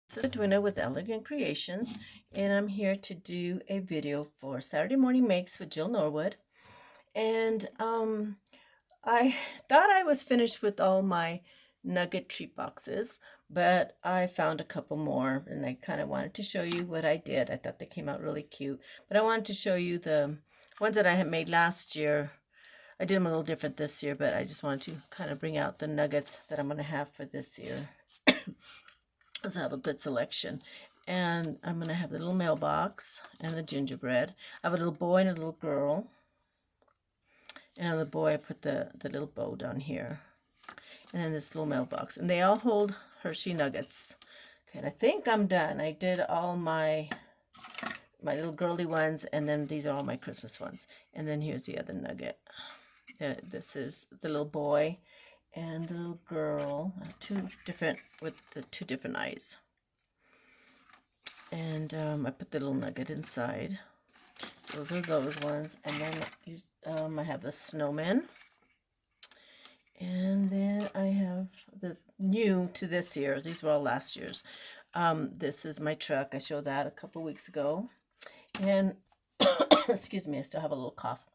This is Edwina with Elegant Creations, and I'm here to do a video for Saturday Morning Makes with Jill Norwood. And I thought I was finished with all my Nugget treat boxes, but I found a couple more, and I kind of wanted to show you what I did. I thought they came out really cute, but I wanted to show you the ones that I had made last year. I did them a little different this year, but I just wanted to kind of bring out the nuggets that I'm going to have for this year. Let's have a good selection. And I'm going to have the little mailbox and the gingerbread. I have a little boy and a little girl. And on the boy, I put the little bow down here. And then this little mailbox. And they all hold Hershey Nuggets. Okay, and I think I'm done. I did all my little girly ones, and then these are all my Christmas ones. And then here's the other nugget. This is the little boy and the little girl, with the two different eyes. And I put the little nugget inside. Those are those ones. And then I have the snowman. And then I have the new to this year. These were all last year's. This is my truck. I showed that a couple weeks ago. And excuse me, I still have a little cough.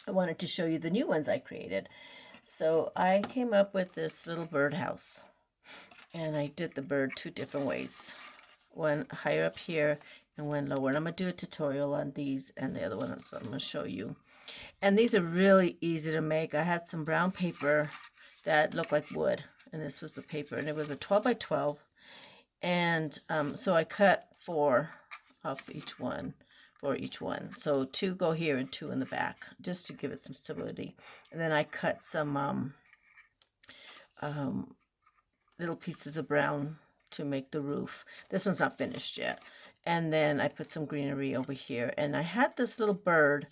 I wanted to show you the new ones I created. So I came up with this little birdhouse, and I did the bird two different ways. One higher up here and one lower. And I'm going to do a tutorial on these and the other one, so I'm going to show you. And these are really easy to make. I had some brown paper that looked like wood, and this was the paper, and it was a 12 by 12. And so I cut 4 off each one. For each one. So 2 go here and 2 in the back, just to give it some stability. And then I cut some little pieces of brown to make the roof. This one's not finished yet. And then I put some greenery over here. And I had this little bird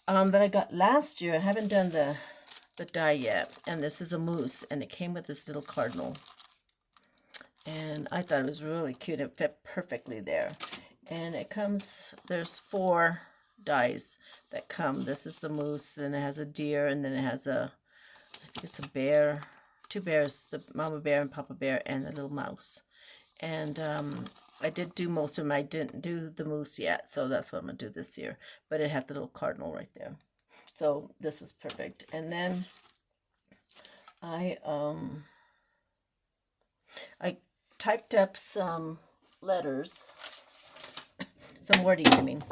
that I got last year. I haven't done the die yet. And this is a moose, and it came with this little cardinal. And I thought it was really cute. It fit perfectly there. And it comes, there's 4 dies that come. This is the moose, then it has a deer, and then it has I think it's a bear, 2 bears, the mama bear and papa bear, and a little mouse. And I did do most of them. I didn't do the moose yet, so that's what I'm going to do this year. But it had the little cardinal right there. So this was perfect. And then I typed up some letters. Some wording, I mean,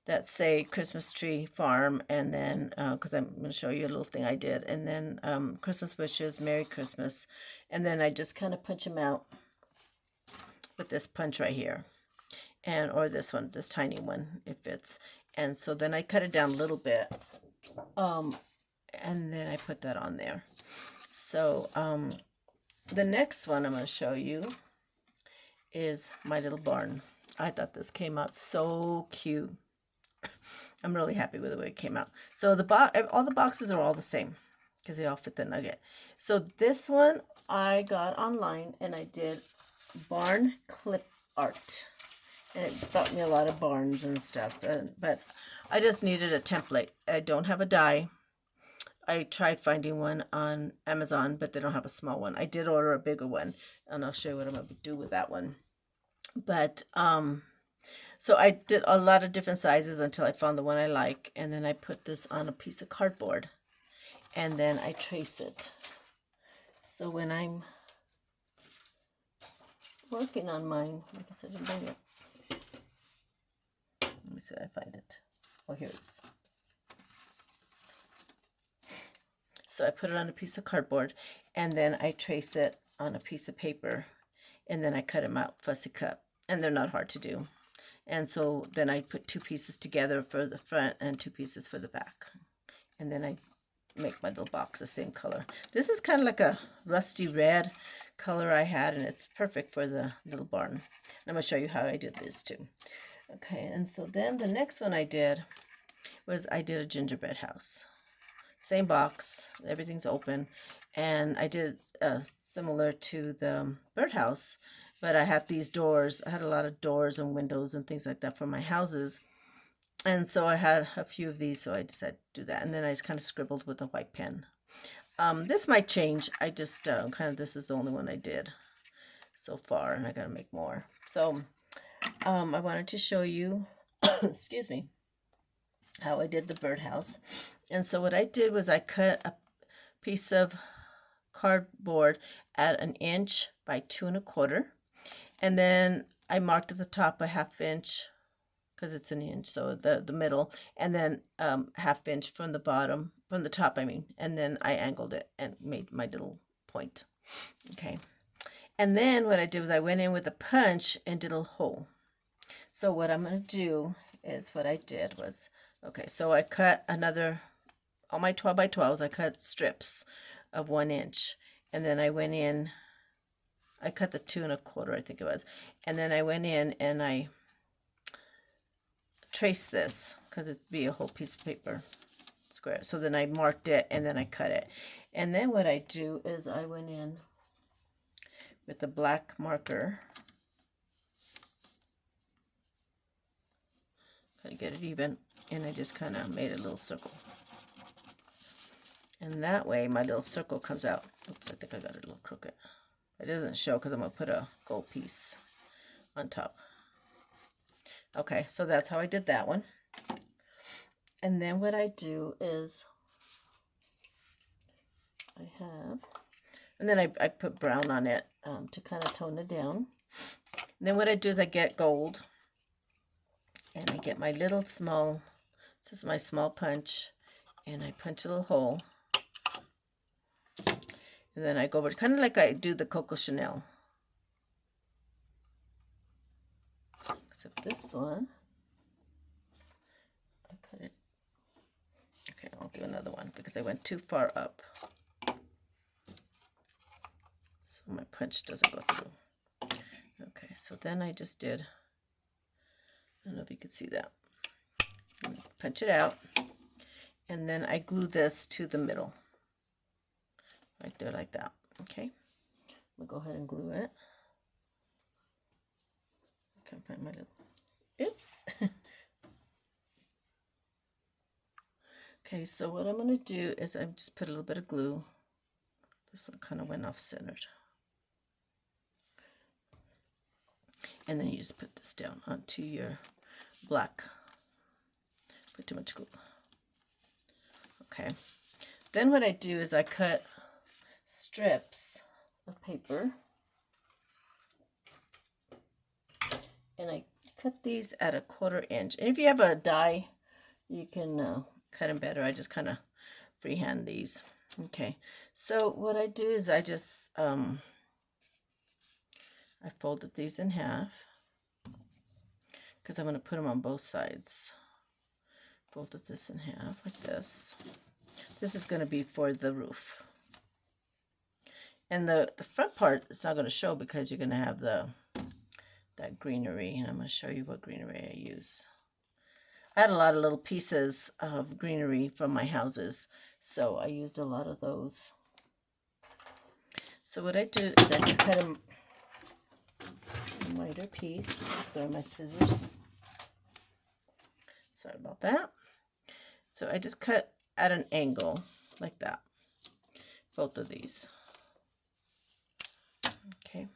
that say Christmas Tree Farm, and then, because I'm going to show you a little thing I did, and then Christmas wishes, Merry Christmas, and then I just kind of punch them out with this punch right here, and or this one, this tiny one, it fits, and so then I cut it down a little bit, and then I put that on there. So the next one I'm going to show you is my little barn. I thought this came out so cute. I'm really happy with the way it came out. So all the boxes are all the same because they all fit the nugget. So this one I got online, and I did barn clip art, and it brought me a lot of barns and stuff. But I just needed a template. I don't have a die. I tried finding one on Amazon, but they don't have a small one. I did order a bigger one, and I'll show you what I'm going to do with that one. But so I did a lot of different sizes until I found the one I like, and then I put this on a piece of cardboard, and then I trace it. So when I'm working on mine, I guess I didn't bring it. Let me see if I find it. Oh, here it is. So I put it on a piece of cardboard, and then I trace it on a piece of paper, and then I cut them out, fussy cut, and they're not hard to do. And so then I put 2 pieces together for the front and 2 pieces for the back, and then I make my little box the same color. This is kind of like a rusty red color I had, and it's perfect for the little barn. And I'm going to show you how I did this too. Okay, and so then the next one I did was I did a gingerbread house. Same box, everything's open, and I did similar to the birdhouse, but I had these doors. I had a lot of doors and windows and things like that for my houses, and so I had a few of these, so I decided to do that, and then I just kind of scribbled with a white pen. This might change. I just kind of, this is the only one I did so far, and I gotta make more. So I wanted to show you, excuse me, how I did the birdhouse. And so what I did was I cut a piece of cardboard at 1 inch by 2 1/4, and then I marked at the top a 1/2 inch because it's 1 inch, so the middle, and then 1/2 inch from the bottom, from the top, I mean, and then I angled it and made my little point. Okay, and then what I did was I went in with a punch and did a hole. So what I'm going to do is, what I did was, okay, so I cut another, all my 12 by 12s, I cut strips of 1 inch, and then I went in, I cut the 2 1/4, I think it was, and then I went in and I traced this, because it'd be a whole piece of paper square. So then I marked it and then I cut it. And then what I do is I went in with a black marker, kind of get it even, and I just kind of made a little circle. And that way my little circle comes out. Oops, I think I got it a little crooked. It doesn't show because I'm going to put a gold piece on top. Okay, so that's how I did that one. And then what I do is and then I put brown on it to kind of tone it down. And then what I do is I get gold, and I get my little small, this is my small punch, and I punch a little hole. And then I go over, kind of like I do the Coco Chanel. Except this one, I cut it. Okay, I'll do another one because I went too far up. So my punch doesn't go through. Okay, so then I just did, I don't know if you can see that. Punch it out, and then I glue this to the middle. Right there, like that. Okay, I'm gonna go ahead and glue it. I can't find my little, oops. Okay, so what I'm gonna do is I just put a little bit of glue. This one kind of went off centered. And then you just put this down onto your black. Put too much glue. Okay. Then what I do is I cut strips of paper, and I cut these at 1/4 inch. And if you have a die, you can cut them better. I just kind of freehand these. Okay, so what I do is I just I folded these in half because I'm going to put them on both sides. Folded this in half like this. This is going to be for the roof. And the front part is not going to show because you're going to have that greenery, and I'm going to show you what greenery I use. I had a lot of little pieces of greenery from my houses, so I used a lot of those. So what I do is I just cut a wider piece. Throw my scissors. Sorry about that. So I just cut at an angle like that, both of these. Okay,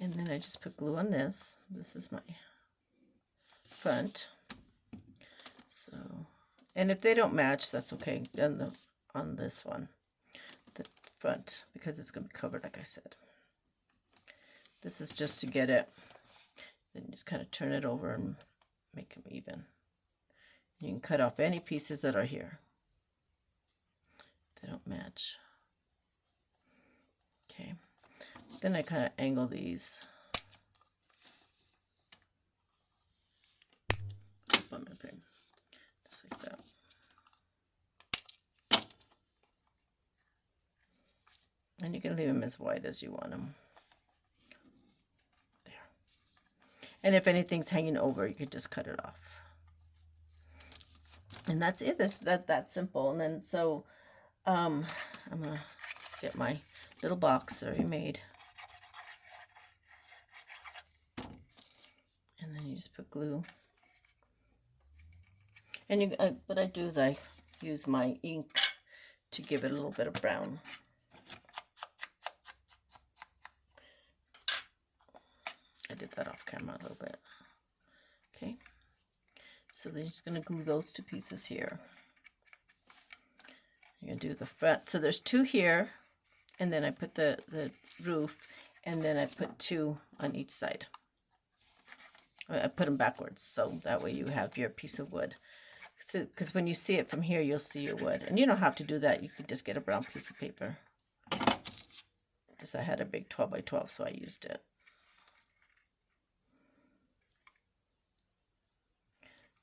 and then I just put glue on this. This is my front. So, and if they don't match, that's okay. Then on this one, the front, because it's going to be covered, like I said. This is just to get it. Then you just kind of turn it over and make them even. You can cut off any pieces that are here. They don't match. Okay. Then I kind of angle these. Up on my frame. Just like that. And you can leave them as wide as you want them. There. And if anything's hanging over, you could just cut it off. And that's it. That's simple. And then so I'm gonna get my little box already made. And then you just put glue. And what I do is I use my ink to give it a little bit of brown. I did that off camera a little bit. Okay, so then you're just going to glue those two pieces here. You're going to do the front. So there's two here, and then I put the roof, and then I put two on each side. I put them backwards, so that way you have your piece of wood. Because when you see it from here, you'll see your wood. And you don't have to do that. You can just get a brown piece of paper. Just I had a big 12 by 12, so I used it.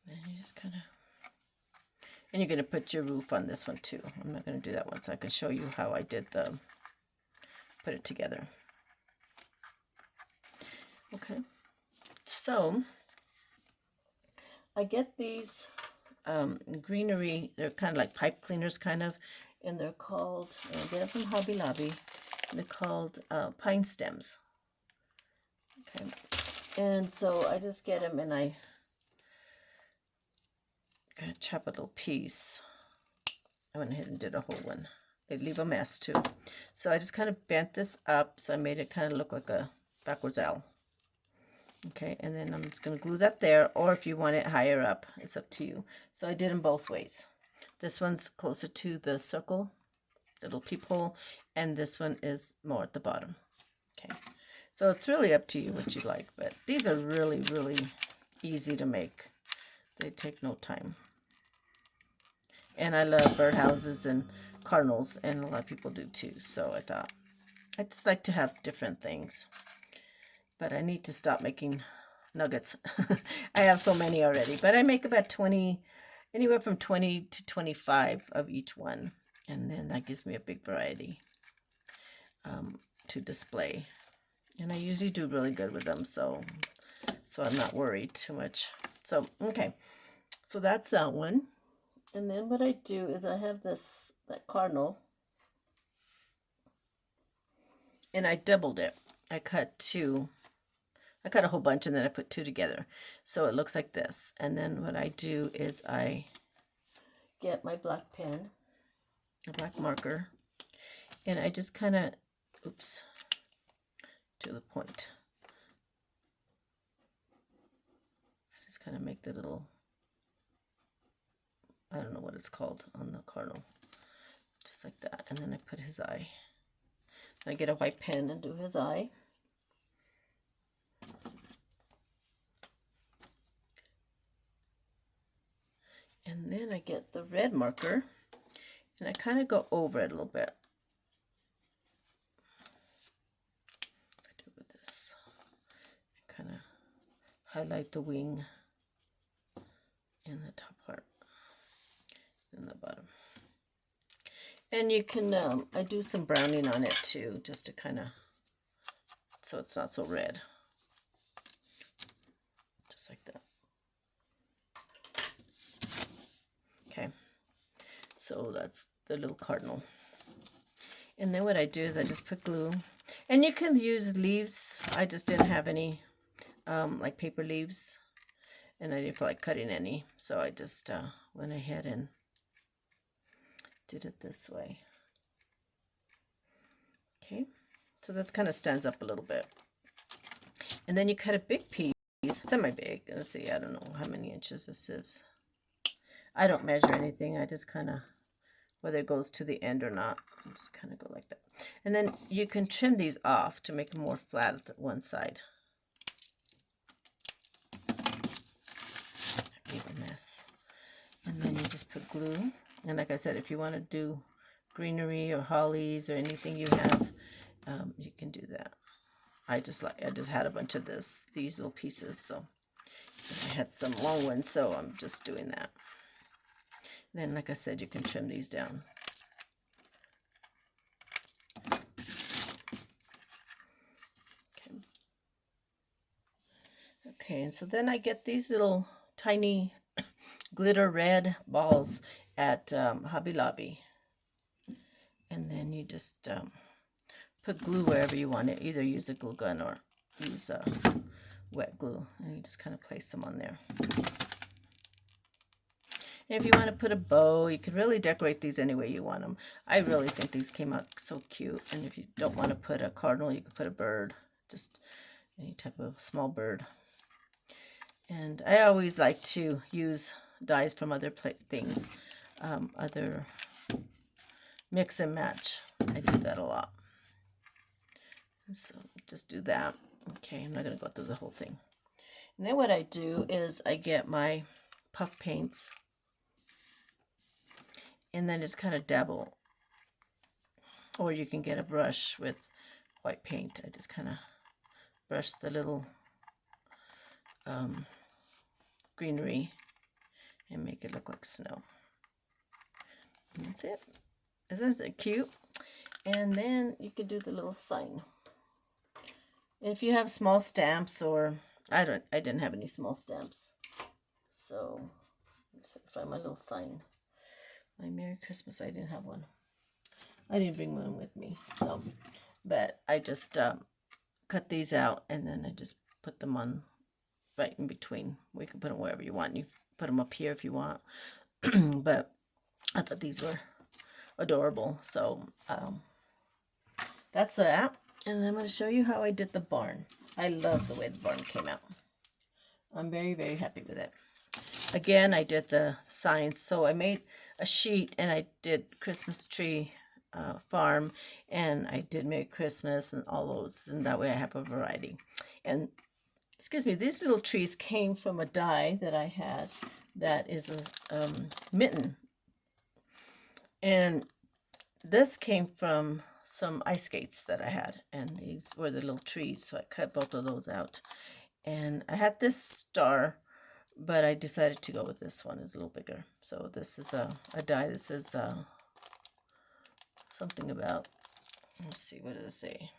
Then you just kind of... And you're going to put your roof on this one too. I'm not going to do that one, so I can show you how I did put it together. Okay. So, I get these greenery, they're kind of like pipe cleaners kind of, and they're called, I get them from Hobby Lobby, they're called pine stems. Okay, and so I just get them and I gotta chop a little piece. I went ahead and did a whole one. They leave a mess too. So I just kind of bent this up, so I made it kind of look like a backwards L. Okay, and then I'm just going to glue that there, or if you want it higher up, it's up to you. So I did them both ways. This one's closer to the circle, the little peephole, and this one is more at the bottom. Okay, so it's really up to you what you like, but these are really, really easy to make. They take no time. And I love birdhouses and cardinals, and a lot of people do too, so I thought I'd just like to have different things. But I need to stop making nuggets. I have so many already. But I make about 20, anywhere from 20 to 25 of each one. And then that gives me a big variety to display. And I usually do really good with them, so I'm not worried too much. So, okay. So that's that one. And then what I do is I have that cardinal. And I doubled it. I cut a whole bunch and then I put two together. So it looks like this. And then what I do is I get my black pen, a black marker, and I just kind of, to the point. I just kind of make the little, I don't know what it's called on the cardinal. Just like that. And then I put his eye. I get a white pen and do his eye. And then I get the red marker and I kind of go over it a little bit. I do it with this. I kind of highlight the wing and the top part and the bottom. And you can, I do some browning on it too, just to kind of, so it's not so red. Just like that. Okay, so that's the little cardinal. And then what I do is I just put glue. And you can use leaves. I just didn't have any, like paper leaves. And I didn't feel like cutting any. So I just went ahead and did it this way. Okay, so that kind of stands up a little bit. And then you cut a big piece, semi-big. Let's see, I don't know how many inches this is. I don't measure anything. I just kind of, whether it goes to the end or not, I just kind of go like that. And then you can trim these off to make them more flat at one side. I made a mess. And then you just put glue. And like I said, if you want to do greenery or hollies or anything you have, you can do that. I just had a bunch of these little pieces, so I had some long ones, so I'm just doing that. Then, like I said, you can trim these down. Okay, and so then I get these little tiny glitter red balls at Hobby Lobby. And then you just put glue wherever you want it. Either use a glue gun or use wet glue. And you just kind of place them on there. And if you want to put a bow, you could really decorate these any way you want them. I really think these came out so cute. And if you don't want to put a cardinal, you could put a bird, just any type of small bird. And I always like to use dies from other things, other mix and match. I do that a lot. So just do that. Okay, I'm not going to go through the whole thing. And then what I do is I get my puff paints and then just kind of dabble. Or you can get a brush with white paint. I just kind of brush the little greenery and make it look like snow. And that's it. Isn't it cute? And then you could do the little sign. If you have small stamps, or I didn't have any small stamps. So let's find my little sign. My Merry Christmas, I didn't have one. I didn't bring one with me. So, but I just cut these out and then I just put them on right in between. We can put them wherever you want. You put them up here if you want. But I thought these were adorable. So that's that. And I'm going to show you how I did the barn. I love the way the barn came out. I'm very, very happy with it. Again, I did the signs. So I made a sheet and I did Christmas tree farm, and I did Merry Christmas and all those, and that way I have a variety. And excuse me, these little trees came from a die that I had that is a mitten, and this came from some ice skates that I had, and these were the little trees, so I cut both of those out. And I had this star, but I decided to go with this one. It's a little bigger. So this is a die. This is something about, let's see, what does it say?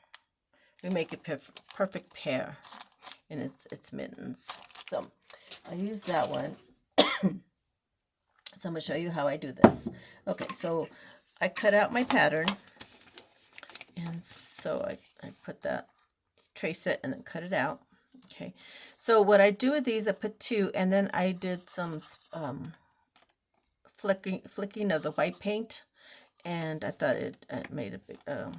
We make a perfect pair, and it's mittens. So I use that one. So I'm going to show you how I do this. Okay, so I cut out my pattern, and so I put that, trace it, and then cut it out. Okay, so what I do with these, I put two, and then I did some flicking of the white paint, and I thought it made a big, kind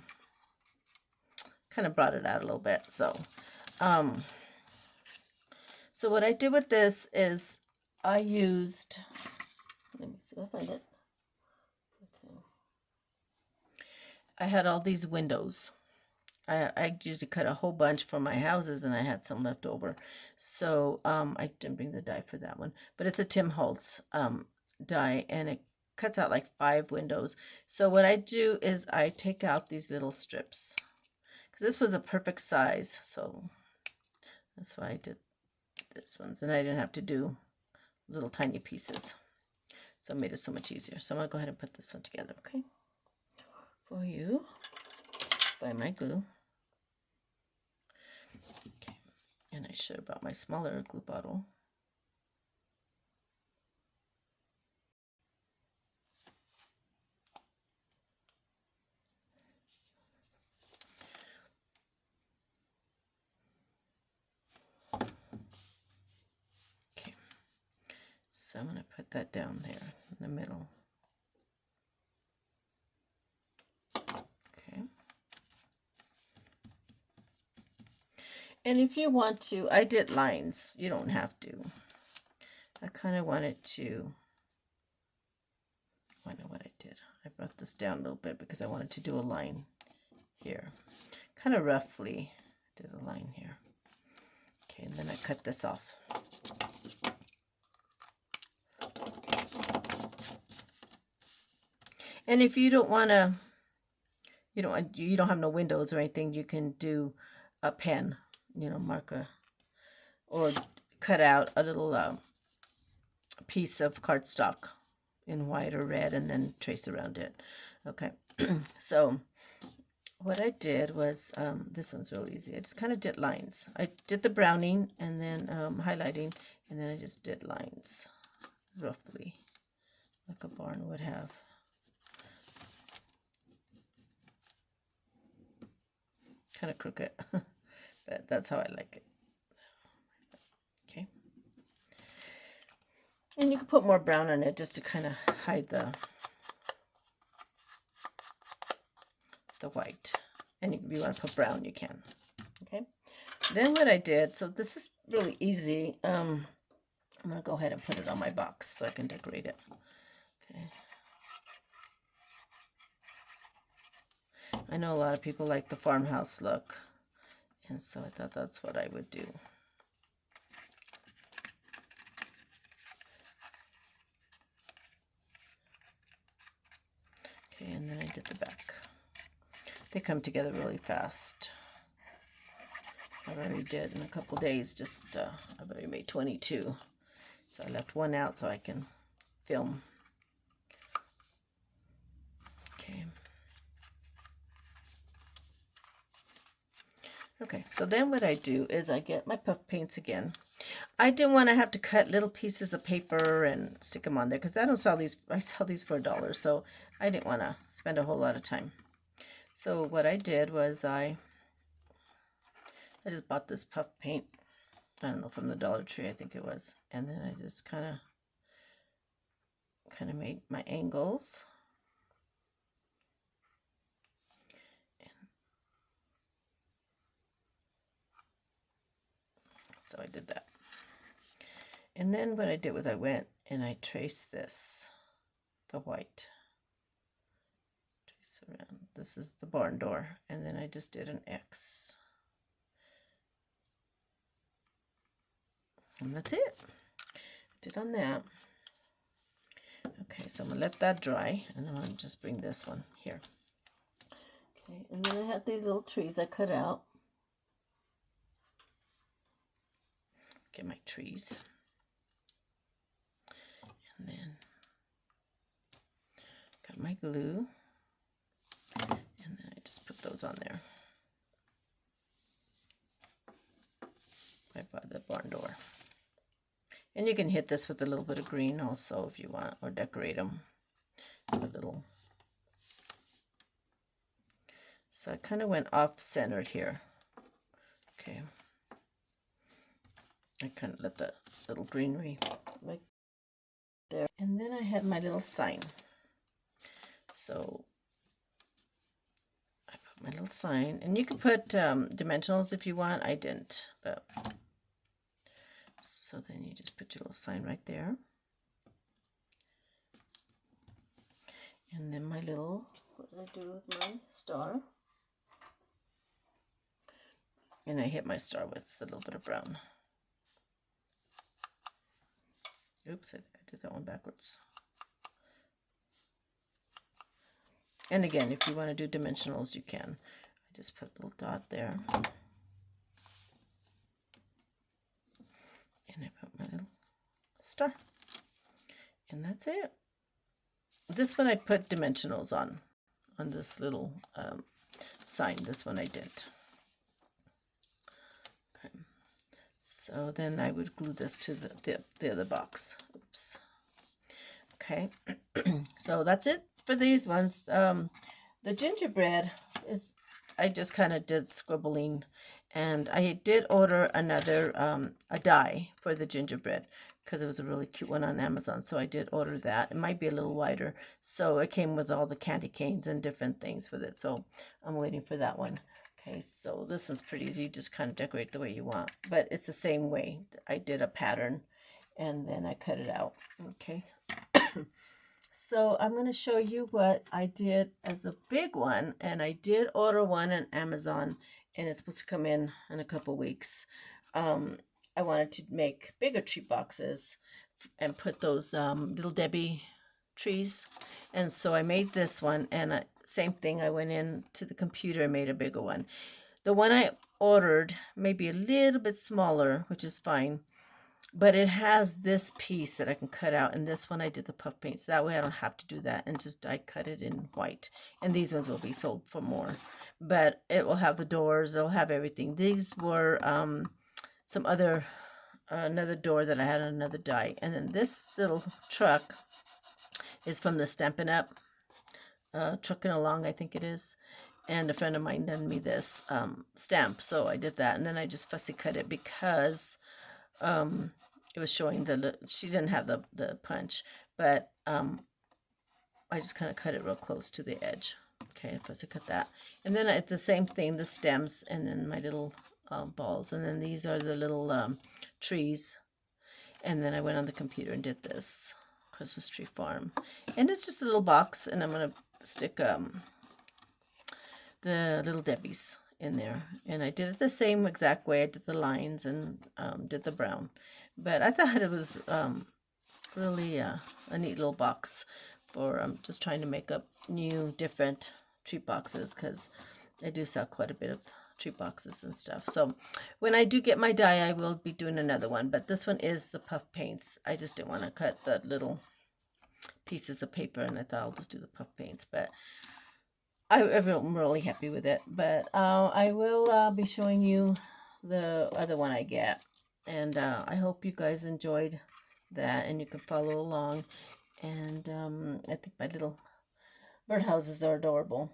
of brought it out a little bit. So, so what I did with this is I used, let me see if I find it. Okay, I had all these windows. I usually cut a whole bunch for my houses, and I had some left over. So I didn't bring the die for that one, but it's a Tim Holtz die, and it cuts out like 5 windows. So what I do is I take out these little strips, because this was a perfect size. So that's why I did this ones, and I didn't have to do little tiny pieces. So it made it so much easier. So I'm going to go ahead and put this one together, okay? For you, find my glue. Okay, and I should have brought my smaller glue bottle. Okay, so I'm going to put that down there in the middle. Okay. And if you want to, I did lines. You don't have to. I kind of wanted to, I know what I did. I brought this down a little bit because I wanted to do a line here. Kind of roughly did a line here. Okay, and then I cut this off. And if you don't want to, you don't have no windows or anything, you can do a pen, mark a, or cut out a little piece of cardstock in white or red and then trace around it. Okay, so what I did was, this one's real easy. I just kind of did lines. I did the browning and then highlighting, and then I just did lines roughly, like a barn would have. Kind of crooked, but that's how I like it. Okay. And you can put more brown on it just to kind of hide the white. And if you want to put brown, you can. Okay. Then what I did, so this is really easy. I'm going to go ahead and put it on my box so I can decorate it. Okay. I know a lot of people like the farmhouse look, and so I thought that's what I would do. Okay, and then I did the back. They come together really fast. I already did in a couple days, I've already made 22. So I left one out so I can film. Okay. Okay, so then what I do is I get my puff paints again. I didn't want to have to cut little pieces of paper and stick them on there because I don't sell these. I sell these for $1, so I didn't want to spend a whole lot of time. So what I did was I just bought this puff paint. I don't know, from the Dollar Tree, I think it was. And then I just kind of made my angles. So I did that. And then what I did was I went and I traced this, the white. Trace around. This is the barn door. And then I just did an X. And that's it. Did on that. Okay, so I'm going to let that dry. And then I'm going to just bring this one here. Okay, and then I had these little trees I cut out. Get my trees. And then got my glue. And then I just put those on there. Right by the barn door. And you can hit this with a little bit of green also if you want, or decorate them a little. So I kind of went off-centered here. Okay. I kind of let the little greenery like there. And then I had my little sign. So I put my little sign. And you can put dimensionals if you want. I didn't. But so then you just put your little sign right there. And then my little, what did I do with my star? And I hit my star with a little bit of brown. Oops, I think I did that one backwards. And again, if you want to do dimensionals, you can. I just put a little dot there. And I put my little star. And that's it. This one I put dimensionals on this little sign. This one I didn't. Okay. So then I would glue this to the other box. Oops. Okay. So that's it for these ones. The gingerbread is, I just kind of did scribbling. And I did order another, a die for the gingerbread because it was a really cute one on Amazon. So I did order that. It might be a little wider. So it came with all the candy canes and different things with it. So I'm waiting for that one. Okay, so this one's pretty easy. You just kind of decorate the way you want. But it's the same way. I did a pattern and then I cut it out. Okay. So I'm going to show you what I did as a big one. And I did order one on Amazon. And it's supposed to come in a couple weeks. I wanted to make bigger tree boxes and put those Little Debbie trees. And so I made this one, and same thing, I went in to the computer and made a bigger one. The one I ordered may be a little bit smaller, which is fine, but it has this piece that I can cut out, and this one I did the puff paint, so that way I don't have to do that and just die cut it in white. And these ones will be sold for more, but it will have the doors, it'll have everything. These were some other another door that I had on another die. And then this little truck is from the Stampin' Up! Trucking Along, I think it is. And a friend of mine done me this stamp, so I did that. And then I just fussy cut it because it was showing she didn't have the punch, but I just kind of cut it real close to the edge. Okay, if I cut that. And then I did the same thing, the stems, and then my little balls. And then these are the little trees. And then I went on the computer and did this Christmas tree farm. And it's just a little box, and I'm going to stick the little Debbies in there. And I did it the same exact way. I did the lines and did the brown. But I thought it was really a neat little box for just trying to make up new, different treat boxes, because I do sell quite a bit of treat boxes and stuff. So when I do get my die, I will be doing another one, but this one is the puff paints. I just didn't want to cut the little pieces of paper, and I thought I'll just do the puff paints, but I'm really happy with it. But I will be showing you the other one I get, and I hope you guys enjoyed that and you can follow along. And I think my little birdhouses are adorable.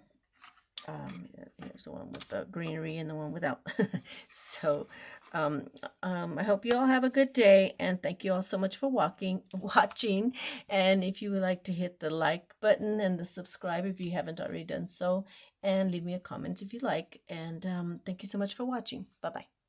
Here's the one with the greenery and the one without. So I hope you all have a good day, and thank you all so much for watching. And if you would like to hit the like button and the subscribe if you haven't already done so, and leave me a comment if you like. And thank you so much for watching. Bye bye.